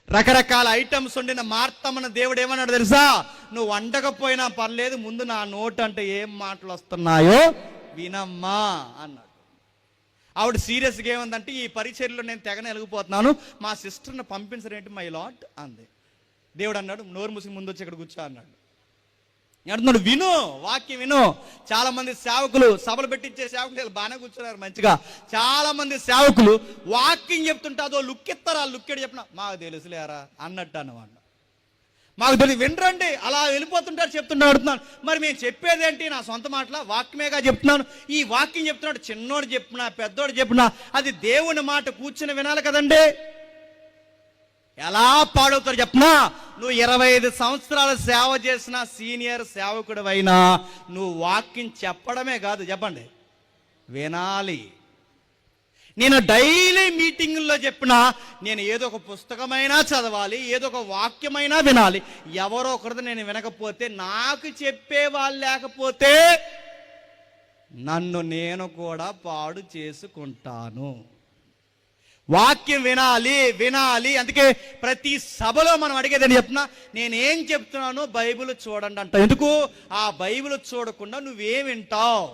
రకరకాల ఐటమ్స్ వండిన మార్తమ్మన దేవుడు ఏమన్నాడు తెలుసా? నువ్వు వండకపోయినా పర్లేదు, ముందు నా నోటు అంటే ఏం మాటలు వస్తున్నాయో వినమ్మా అన్నాడు. ఆవిడ సీరియస్గా ఏముందంటే, ఈ పరిచర్యలో నేను తెగన వెలిగిపోతున్నాను, మా సిస్టర్ని పంపించరేంటి మై లాట్ అంది. దేవుడు అన్నాడు, నోరు మూసి ముందు వచ్చి ఇక్కడ కూర్చో అన్నాడు. అంటున్నాడు, విను, వాక్యం విను. చాలా మంది సేవకులు, సభలు పెట్టించే సేవకులు బాగానే కూర్చున్నారు మంచిగా. చాలా మంది సేవకులు వాక్యం చెప్తుంటే అదో లుక్ ఇస్తారా, లుక్ ఎడు చెప్పిన మాకు తెలుసులేరా అన్నట్టు అన్నవాడు. మాకు తెలియదు, వినరండి, అలా వెళ్ళిపోతుంటారు చెప్తుంటే అడుగుతున్నాను. మరి మేము చెప్పేదేంటి? నా సొంత మాటల వాక్యమేగా చెప్తున్నాను. ఈ వాక్యం చెప్తున్నాడు, చిన్నోడు చెప్పినా పెద్దోడు చెప్పినా అది దేవుని మాట కూర్చుని వినాలి కదండి. ఎలా పాడవుతారు చెప్పనా? నువ్వు 25 సంవత్సరాలు సేవ చేసిన సీనియర్ సేవకుడు అయినా నువ్వు వాక్యం చెప్పడమే కాదు, చెప్పండి, వినాలి. నేను డైలీ మీటింగుల్లో చెప్పినా నేను ఏదో ఒక పుస్తకమైనా చదవాలి, ఏదో ఒక వాక్యమైనా వినాలి. ఎవరో ఒకరిది నేను వినకపోతే, నాకు చెప్పేవాళ్ళు లేకపోతే నన్ను నేను కూడా పాడు చేసుకుంటాను. వాక్యం వినాలి వినాలి. అందుకే ప్రతి సభలో మనం అడిగేదని చెప్తున్నా, నేనేం చెప్తున్నానో బైబిల్ చూడండి అంట. ఎందుకు? ఆ బైబిల్ చూడకుండా నువ్వేం వింటావు?